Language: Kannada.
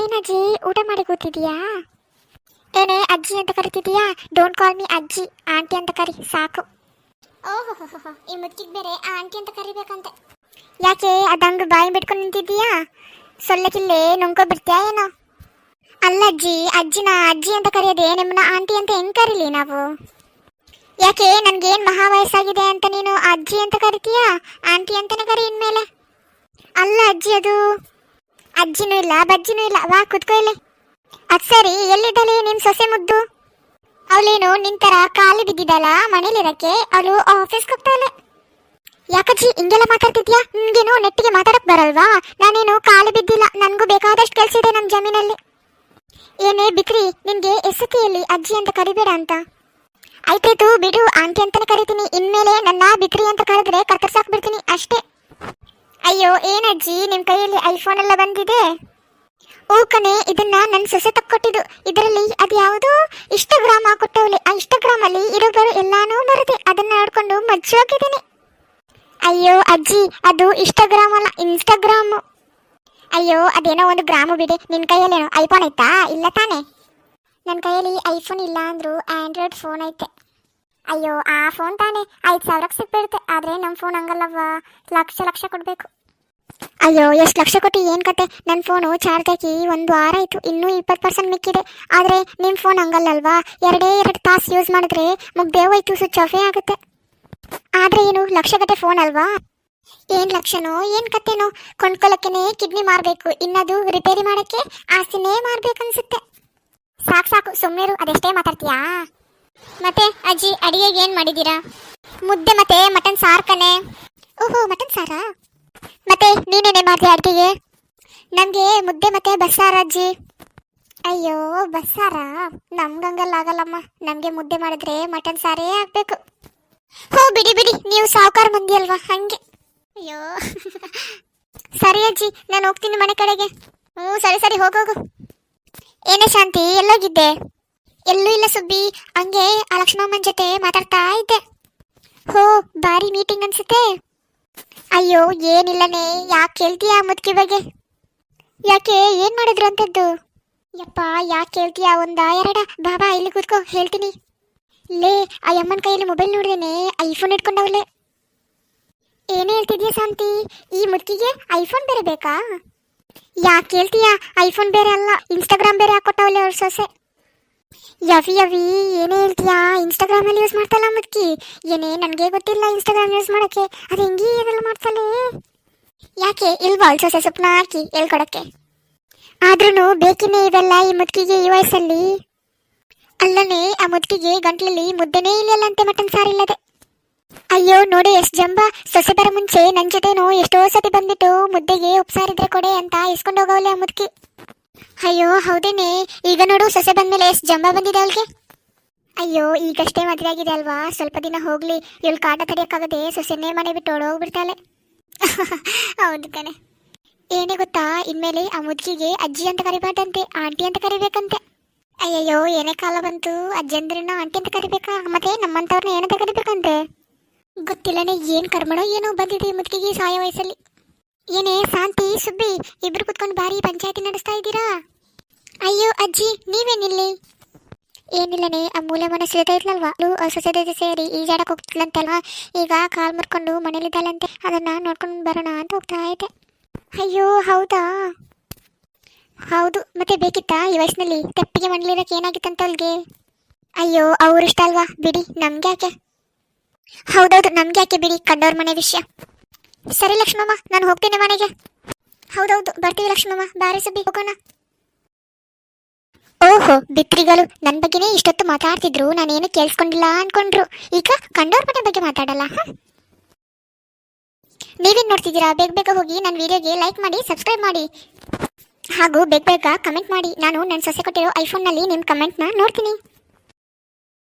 ಏನಜ್ಜಿ ಊಟ ಮಾಡಿ ಕೂತಿದೀಯಾ? ಏನೇ ಅಜ್ಜಿ ಅಂತ ಕರಿತಿದೀಯಾ? ಡೋಂಟ್ ಕಾಲ್ ಮೀ ಅಜ್ಜಿ, ಆಂಟಿ ಅಂತ ಕರಿ ಸಾಕು. ಓಹೋ ಈ ಮುಚ್ಚಿಗೆ ಬೇರೆ ಆಂಟಿ ಅಂತ ಕರಿಬೇಕಂತೆ. ಯಾಕೆ ಅದಂಗ ಬಾಯಿ ಬಿಟ್ಕೊಂಡು ನಿಂತಿದ್ದೀಯಾ? ಸೊಲ್ಲಕಿಲ್ಲೇ ನುಂಗ್ಕೊಬಿಡ್ತೀಯಾ ಏನೋ? ಅಲ್ಲ ಅಜ್ಜಿ, ಅಜ್ಜಿನ ಅಜ್ಜಿ ಅಂತ ಕರೆಯೋದೆ, ನಿಮ್ಮನ್ನ ಆಂಟಿ ಅಂತ ಹೆಂಗ್ ಕರೀಲಿ ನಾವು? ಯಾಕೆ ನನ್ಗೇನ್ ಮಹಾ ವಯಸ್ಸಾಗಿದೆ ಅಂತ ನೀನು ಅಜ್ಜಿ ಅಂತ ಕರಿತೀಯಾ? ಆಂಟಿ ಅಂತಾನೆ ಕರಿ ಇನ್ಮೇಲೆ. ಅಲ್ಲ ಅಜ್ಜಿ, ಅದು ಅಜ್ಜಿನೂ ಇಲ್ಲ ಬಜ್ಜಿನೂ ಇಲ್ಲ. ವಾ ಕುತ್ಕೋ ಇಲ್ಲಿ. ಅದ್ ಸರಿ, ಎಲ್ಲಿದ್ದಾಳೆ ನಿಮ್ ಸೊಸೆ ಮುದ್ದು? ಅವಳೇನು ನಿಂತರ ಖಾಲಿ ಬಿದ್ದಿದ್ದಲ್ಲ ಮನೇಲಿರಕ್ಕೆ, ಅವಳು ಆಫೀಸ್ಗೆ ಹೋಗ್ತಾಳೆ. ಯಾಕಜ್ಜಿ ಹಿಂಗೆಲ್ಲ ಮಾತಾಡ್ತಿದ್ಯಾ? ನಿಮ್ಗೇನು ನೆಟ್ಟಿಗೆ ಮಾತಾಡಕ್ ಬರಲ್ವಾ? ನಾನೇನು ಖಾಲಿ ಬಿದ್ದಿಲ್ಲ, ನನ್ಗೂ ಬೇಕಾದಷ್ಟು ಕೆಲ್ಸ ಇದೆ ನಮ್ ಜಮೀನಲ್ಲಿ. ಏನೇ ಬಿಕ್ರಿ, ನಿನ್ಗೆ ಎಸತಿಯಲ್ಲಿ ಅಜ್ಜಿ ಅಂತ ಕರಿಬೇಡ ಅಂತ. ಆಯ್ತಾಯ್ತು ಬಿಡು, ಆಂಟಿ ಅಂತಾನೆ ಕರಿತೀನಿ. ಇನ್ಮೇಲೆ ನನ್ನ ಬಿಕ್ರಿ ಅಂತ ಕರೆದ್ರೆ ಕತ್ತರ್ಸಾಕ್ಬಿಡ್ತೀನಿ ಅಷ್ಟೇ. ಅಯ್ಯೋ ಏನಜ್ಜಿ, ನಿಮ್ ಕೈಯಲ್ಲಿ ಐಫೋನ್ ಎಲ್ಲ ಬಂದಿದೆ? ಓ ಕಣೆ, ಇದನ್ನ ನನ್ನ ಸೊಸೆ ತಕ್ಕೊಟ್ಟಿದ್ದು. ಇದರಲ್ಲಿ ಅದು ಯಾವುದು ಇನ್ಸ್ಟಾಗ್ರಾಮ್ ಹಾಕೊಟ್ಟವಳೆ. ಆ ಇನ್ಸ್ಟಾಗ್ರಾಮ್ ಅಲ್ಲಿ ಇರೋಬರು ಎಲ್ಲಾನು ಬರುತ್ತೆ, ಅದನ್ನ ನೋಡ್ಕೊಂಡು ಮಜ್ಜಿ ಹೋಗಿದ್ದೀನಿ. ಅಯ್ಯೋ ಅಜ್ಜಿ, ಅದು ಇನ್ಸ್ಟಾಗ್ರಾಮ್ ಅಲ್ಲ, ಇನ್ಸ್ಟಾಗ್ರಾಮ್. ಅಯ್ಯೋ ಅದೇನೋ ಒಂದು ಗ್ರಾಮು ಬಿಡಿ. ನಿನ್ ಕೈಯಲ್ಲಿ ಏನೋ ಐಫೋನ್ ಐತಾ? ಇಲ್ಲ ತಾನೆ. ನನ್ನ ಕೈಯಲ್ಲಿ ಐಫೋನ್ ಇಲ್ಲ ಅಂದ್ರು ಆಂಡ್ರಾಯ್ಡ್ ಫೋನ್ ಐತೆ. ಅಯ್ಯೋ ಆ ಫೋನ್ ತಾನೆ 5,000 ಸಿಕ್ಬಿಡುತ್ತೆ. ಆದ್ರೆ ನಮ್ಮ ಫೋನ್ ಹಂಗಲ್ಲವ್ವ, ಲಕ್ಷ ಕೊಡ್ಬೇಕು. ಅಯ್ಯೋ ಎಷ್ಟು ಲಕ್ಷ ಕೊಟ್ಟು ಏನು ಕತೆ? ನನ್ನ ಫೋನು ಚಾರ್ಜ್ ಹಾಕಿ 1 ವಾರ ಆಯಿತು, ಇನ್ನೂ 20% ಮಿಕ್ಕಿದೆ. ಆದರೆ ನಿಮ್ಮ ಫೋನ್ ಹಂಗಲ್ಲಲ್ವಾ, 2 ತಾಸು ಯೂಸ್ ಮಾಡಿದ್ರೆ ಮುಗ್ದೇ ಹೋಯ್ತು, ಸ್ವಿಚ್ ಆಫೇ ಆಗುತ್ತೆ. ಆದರೆ ಏನು ಲಕ್ಷಗಟ್ಟೆ ಫೋನ್ ಅಲ್ವಾ? ಏನು ಲಕ್ಷನೋ ಏನು ಕತೆನೋ, ಕೊಂಡ್ಕೊಳ್ಳೋಕ್ಕೇ ಕಿಡ್ನಿ ಮಾರಬೇಕು, ಇನ್ನದು ರಿಪೇರಿ ಮಾಡೋಕ್ಕೆ ಆಸ್ತಿನೇ ಮಾರಬೇಕನ್ಸುತ್ತೆ. ಸಾಕು ಸುಮ್ಮನೆ, ಅದೆಷ್ಟೇ ಮಾತಾಡ್ತೀಯಾ? ಮತ್ತೆ ಅಜ್ಜಿ, ಅಡಿಗೆಗೆ ಏನು ಮಾಡಿದ್ದೀರಾ? ಮುದ್ದೆ ಮತ್ತೆ ಮಟನ್ ಸಾರು ಕಣೆ. ಓಹೋ ಮಟನ್ ಸಾರಾ? ಮತ್ತೆ ನೀನೇನೇ ಮಾಡಿದೆ ಅಡುಗೆಗೆ? ನಮಗೆ ಮುದ್ದೆ ಮತ್ತೆ ಬಸ್ಸಾರ ಅಜ್ಜಿ. ಅಯ್ಯೋ ಬಸ್ಸಾರ? ನಮ್ಗಂಗಲ್ಲ ಆಗಲ್ಲಮ್ಮ, ನಮಗೆ ಮುದ್ದೆ ಮಾಡಿದ್ರೆ ಮಟನ್ ಸಾರೇ ಆಗಬೇಕು. ಹೋ ಬಿಡಿ ನೀವು ಸಾವುಕಾರ ಮಂದಿ ಅಲ್ವಾ, ಹಂಗೆ. ಅಯ್ಯೋ ಸರಿ ಅಜ್ಜಿ, ನಾನು ಹೋಗ್ತೀನಿ ಮನೆ ಕಡೆಗೆ. ಸರಿ ಹೋಗೋಗು. ಏನೇ ಶಾಂತಿ, ಎಲ್ಲೋಗಿದ್ದೆ? ಎಲ್ಲೂ ಇಲ್ಲ ಸುಬ್ಬಿ, ಹಂಗೆ ಆ ಲಕ್ಷ್ಮಮ್ಮನ ಜೊತೆ ಮಾತಾಡ್ತಾ ಇದ್ದೆ. ಹೋ ಭಾರಿ ಮೀಟಿಂಗ್ ಅನ್ಸುತ್ತೆ. ಅಯ್ಯೋ ಏನಿಲ್ಲನೇ, ಯಾಕೆ ಕೇಳ್ತೀಯಾ ಮುದ್ಕಿ ಬಗ್ಗೆ? ಯಾಕೆ ಏನ್ ಮಾಡಿದ್ರು ಅಂತದ್ದು? ಯಪ್ಪ ಯಾಕೆ ಕೇಳ್ತೀಯಾ? 1-2 ಬಾಬಾ ಇಲ್ಲಿ ಕೂತ್ಕೋ, ಹೇಳ್ತೀನಿ. ಲೇ, ಆ ಅಮ್ಮನ ಕೈಯಲ್ಲಿ ಮೊಬೈಲ್ ನೋಡಿದೇನೆ, ಐಫೋನ್ ಇಟ್ಕೊಂಡವಳೆ. ಏನೇ ಹೇಳ್ತಿದ್ಯಾ ಶಾಂತಿ? ಈ ಮುದ್ಕಿಗೆ ಐಫೋನ್ ಬೇರೆ ಬೇಕಾ? ಯಾಕೆ ಕೇಳ್ತೀಯಾ? ಐಫೋನ್ ಬೇರೆ ಅಲ್ಲ, ಇನ್ಸ್ಟಾಗ್ರಾಮ್ ಬೇರೆ ಹಾಕೊಟ್ಟವಳೆ ಅವ್ರ ಸೊಸೆ. ಯವಿ ಏನೇ ಹೇಳ್ತೀಯಾ? ಇನ್ಸ್ಟಾಗ್ರಾಮ್ ಅಲ್ಲಿ ಯೂಸ್ ಮಾಡ್ತಾಳ ಮುದ್ಕಿ. ಏನೇ ನನಗೆ ಗೊತ್ತಿಲ್ಲ ಇನ್ಸ್ಟಾಗ್ರಾಮ್ ಯೂಸ್ ಮಾಡೋಕ್ಕೆ, ಅದು ಹೆಂಗೆ ಇದೆಲ್ಲ ಮಾಡ್ತಾಳೆ. ಯಾಕೆ ಇಲ್ವಾ ಅವ್ಳ ಸೊಸೆ ಸ್ವಪ್ನ ಹಾಕಿ ಹೇಳ್ಕೊಡಕ್ಕೆ? ಆದ್ರೂ ಬೇಕಿನೇ ಇವೆಲ್ಲ ಈ ಮುದ್ಕಿಗೆ ಈ ವಯಸ್ಸಲ್ಲಿ. ಅಲ್ಲನೇ ಆ ಮುದ್ಕಿಗೆ ಗಂಟ್ಲಲ್ಲಿ ಮುದ್ದೆನೇ ಇಲ್ಲಂತೆ, ಮಟನ್ ಸಾರಿಲ್ಲದೆ. ಅಯ್ಯೋ ನೋಡು ಎಷ್ಟು ಜಂಬ. ಸೊಸೆ ಬರೋ ಮುಂಚೆ ನನ್ನ ಜೊತೆನೂ ಎಷ್ಟೋ ಸತಿ ಬಂದ್ಬಿಟ್ಟು ಮುದ್ದೆಗೆ ಉಪ್ಸಾರಿದ್ರೆ ಕೊಡೆ ಅಂತ ಇಸ್ಕೊಂಡು ಹೋಗವಳೆ ಆ ಮುದ್ಕಿ. ಅಯ್ಯೋ ಹೌದೇನೆ, ಈಗ ನೋಡು ಸೊಸೆ ಬಂದ್ಮೇಲೆ ಎಷ್ಟು ಜಂಬ ಬಂದಿದೆ ಅವಳಿಗೆ. ಅಯ್ಯೋ ಈಗಷ್ಟೇ ಮದುವೆ ಆಗಿದೆ ಅಲ್ವಾ, ಸ್ವಲ್ಪ ದಿನ ಹೋಗ್ಲಿ, ಇವಳು ಕಾಟ ತಡೆಯೋಕ್ಕಾಗದೆ ಸೊಸೆನೇ ಮನೆ ಬಿಟ್ಟು ಓಡೋಗ್ಬಿಡ್ತಾಳೆ. ಹೌದು ಕಣೆ. ಏನೇ ಗೊತ್ತಾ, ಇನ್ಮೇಲೆ ಆ ಮುದ್ಕಿಗೆ ಅಜ್ಜಿ ಅಂತ ಕರಿಬಾರ್ದಂತೆ, ಆಂಟಿ ಅಂತ ಕರಿಬೇಕಂತೆ. ಅಯ್ಯಯ್ಯೋ ಏನೇ ಕಾಲ ಬಂತು, ಅಜ್ಜಂದ್ರನ್ನ ಆಂಟಿ ಅಂತ ಕರಿಬೇಕಾ? ಮತ್ತೆ ನಮ್ಮಂತವ್ರನ್ನ ಏನಂತ ಕರಿಬೇಕಂತೆ? ಗೊತ್ತಿಲ್ಲನೇ, ಏನ್ ಕರ್ಮಣೋ ಏನೋ ಬಂದಿದೆ ಈ ಮುದ್ಕಿಗೆ ಸಾಯ ವಯಸ್ಸಲ್ಲಿ. ಏನೇ ಶಾಂತಿ ಸುಬ್ಬಿ, ಇಬ್ರು ಕುತ್ಕೊಂಡು ಬಾರಿ ಪಂಚಾಯತಿ ನಡೆಸ್ತಾ ಇದ್ದೀರಾ? ಅಯ್ಯೋ ಅಜ್ಜಿ ನೀವೇನಿಲ್ಲಿ? ಏನಿಲ್ಲನೇ, ಆ ಮೂಲೆ ಮನೆ ಸಿಗ್ತಾ ಇದ್ಲಲ್ವಾ, ಸೊಸೆ ಜೊತೆ ಸೇರಿ ಈಜಾಡಕ್ ಹೋಗ್ತಿಲ್ಲಂತಲ್ವಾ, ಈಗ ಕಾಲ್ ಮುರ್ಕೊಂಡು ಮನೇಲಿದ್ದಾಳಂತೆ, ಅದನ್ನ ನೋಡ್ಕೊಂಡು ಬರೋಣ ಅಂತ ಹೋಗ್ತಾ ಇದ್ದೆ. ಅಯ್ಯೋ ಹೌದಾ? ಹೌದು, ಮತ್ತೆ ಬೇಕಿತ್ತಾ ಈ ವಯಸ್ಸಿನಲ್ಲಿ ತೆಪ್ಪಿಗೆ ಮಣ್ಲಿರಕ್ಕೆ? ಏನಾಗಿತ್ತಂತ ಅವಳಿಗೆ? ಅಯ್ಯೋ ಅವ್ರಿಷ್ಟ ಅಲ್ವಾ, ಬಿಡಿ, ನಮ್ಗೆ ಯಾಕೆ? ಹೌದೌದು ನಮ್ಗೆ ಯಾಕೆ ಬಿಡಿ, ಕಂಡವ್ರ ಮನೆ ವಿಷಯ. ಸರಿ ಲಕ್ಷ್ಮಮ್ಮ, ನಾನು ಹೋಗ್ತೀನಿ ಮನೆಗೆ. ಹೌದೌದು ಬರ್ತೀವಿ ಲಕ್ಷ್ಮಮ್ಮ, ಬಾರಿ ಸುಬ್ಬಿ ಹೋಗೋಣ. ಓಹೋ ಬಿತ್ರಿಗಳು ನನ್ನ ಬಗ್ಗೆನೇ ಇಷ್ಟೊತ್ತು ಮಾತಾಡ್ತಿದ್ರು, ನಾನೇನು ಕೇಳಿಸ್ಕೊಂಡಿಲ್ಲ ಅನ್ಕೊಂಡ್ರು. ಈಗ ಕಂಡವ್ರ ಮನೆ ಬಗ್ಗೆ ಮಾತಾಡಲ್ಲ. ನೀವೇನು ನೋಡ್ತಿದ್ದೀರಾ? ಬೇಗ ಹೋಗಿ ನನ್ನ ವಿಡಿಯೋಗೆ ಲೈಕ್ ಮಾಡಿ, ಸಬ್ಸ್ಕ್ರೈಬ್ ಮಾಡಿ, ಹಾಗೂ ಬೇಗ ಕಮೆಂಟ್ ಮಾಡಿ. ನಾನು ನನ್ನ ಸೊಸೆ ಕೊಟ್ಟಿರೋ ಐಫೋನ್ನಲ್ಲಿ ನಿಮ್ಮ ಕಮೆಂಟ್ನ ನೋಡ್ತೀನಿ.